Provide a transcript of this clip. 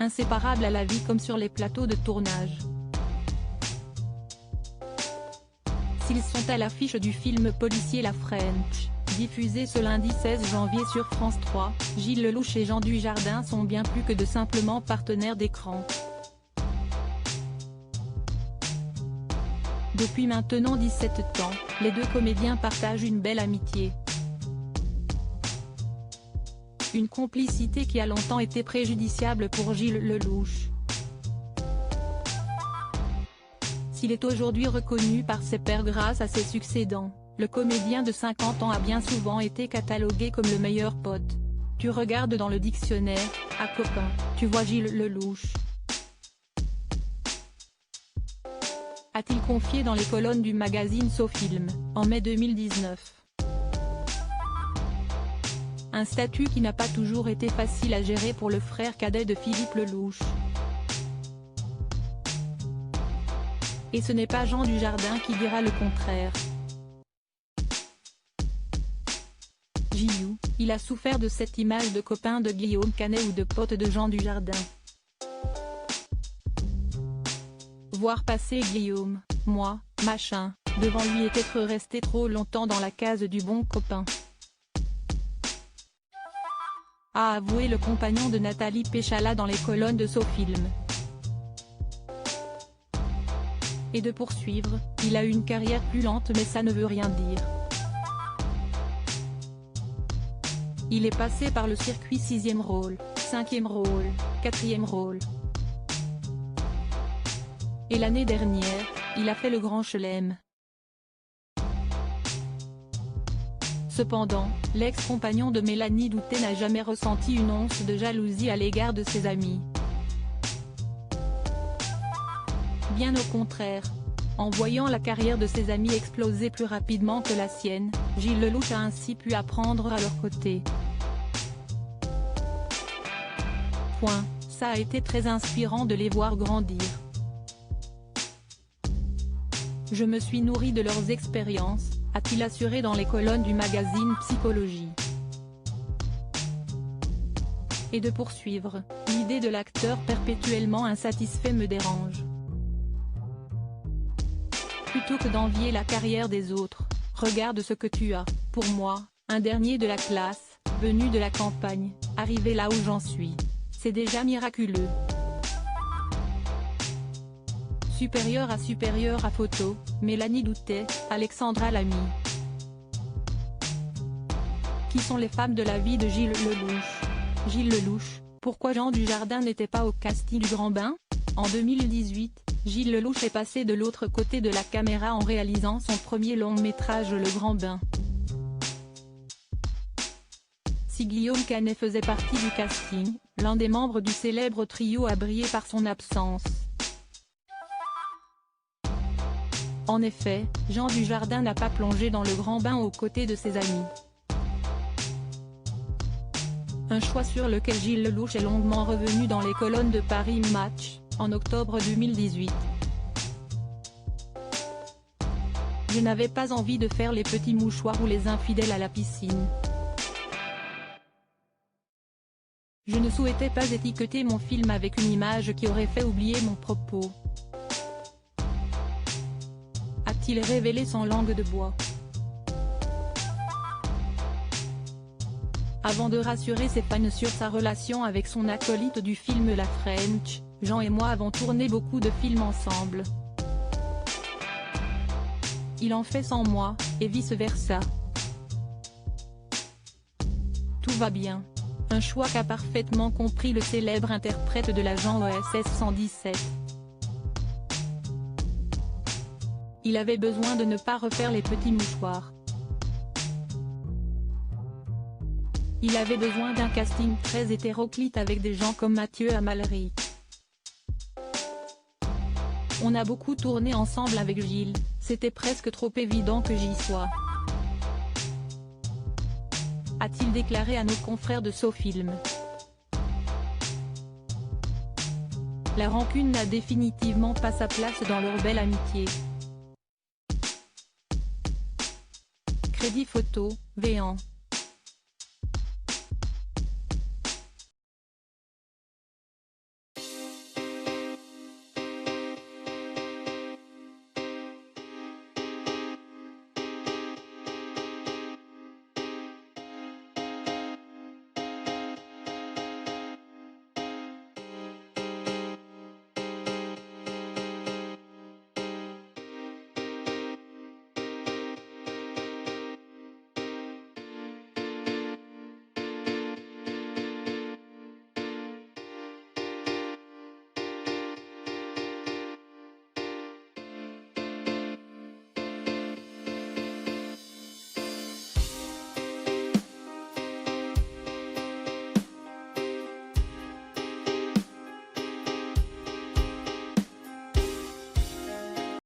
inséparables à la vie comme sur les plateaux de tournage. S'ils sont à l'affiche du film policier La French, diffusé ce lundi 16 janvier sur France 3, Gilles Lellouche et Jean Dujardin sont bien plus que de simplement partenaires d'écran. Depuis maintenant 17 ans, les deux comédiens partagent une belle amitié. Une complicité qui a longtemps été préjudiciable pour Gilles Lellouche. S'il est aujourd'hui reconnu par ses pairs grâce à ses succédants, le comédien de 50 ans a bien souvent été catalogué comme le meilleur pote. Tu regardes dans le dictionnaire, à copain, tu vois Gilles Lellouche. A-t-il confié dans les colonnes du magazine SoFilm, en mai 2019. Un statut qui n'a pas toujours été facile à gérer pour le frère cadet de Philippe Lellouche. Et ce n'est pas Jean Dujardin qui dira le contraire. JU, il a souffert de cette image de copain de Guillaume Canet ou de pote de Jean Dujardin. Voir passer Guillaume, moi, machin, devant lui et être resté trop longtemps dans la case du bon copain. A avoué le compagnon de Nathalie Péchala dans les colonnes de SoFilm. Et de poursuivre, il a eu une carrière plus lente mais ça ne veut rien dire. Il est passé par le circuit 6e rôle, 5e rôle, 4e rôle. Et l'année dernière, il a fait le Grand Chelem. Cependant, l'ex-compagnon de Mélanie Doutet n'a jamais ressenti une once de jalousie à l'égard de ses amis. Bien au contraire. En voyant la carrière de ses amis exploser plus rapidement que la sienne, Gilles Lellouche a ainsi pu apprendre à leur côté. Ça a été très inspirant de les voir grandir. Je me suis nourri de leurs expériences, a-t-il assuré dans les colonnes du magazine Psychologie. Et de poursuivre, l'idée de l'acteur perpétuellement insatisfait me dérange. Plutôt que d'envier la carrière des autres, regarde ce que tu as, pour moi, un dernier de la classe, venu de la campagne, arrivé là où j'en suis. C'est déjà miraculeux. Supérieur à photo, Mélanie Doutet, Alexandra Lamy. Qui sont les femmes de la vie de Gilles Lellouche? Gilles Lellouche, pourquoi Jean Dujardin n'était pas au casting du Grand Bain? En 2018, Gilles Lellouche est passé de l'autre côté de la caméra en réalisant son premier long-métrage Le Grand Bain. Si Guillaume Canet faisait partie du casting, l'un des membres du célèbre trio a brillé par son absence. En effet, Jean Dujardin n'a pas plongé dans Le Grand Bain aux côtés de ses amis. Un choix sur lequel Gilles Lellouche est longuement revenu dans les colonnes de Paris Match, en octobre 2018. Je n'avais pas envie de faire les petits mouchoirs ou les infidèles à la piscine. Je ne souhaitais pas étiqueter mon film avec une image qui aurait fait oublier mon propos. A-t-il révélé sans langue de bois. Avant de rassurer ses fans sur sa relation avec son acolyte du film La French, Jean et moi avons tourné beaucoup de films ensemble. Il en fait sans moi, et vice-versa. Tout va bien. Un choix qu'a parfaitement compris le célèbre interprète de l'agent OSS 117. Il avait besoin de ne pas refaire les petits mouchoirs. Il avait besoin d'un casting très hétéroclite avec des gens comme Mathieu Amalric. On a beaucoup tourné ensemble avec Gilles, c'était presque trop évident que j'y sois. A-t-il déclaré à nos confrères de SoFilm. La rancune n'a définitivement pas sa place dans leur belle amitié. Crédit photo, Véan.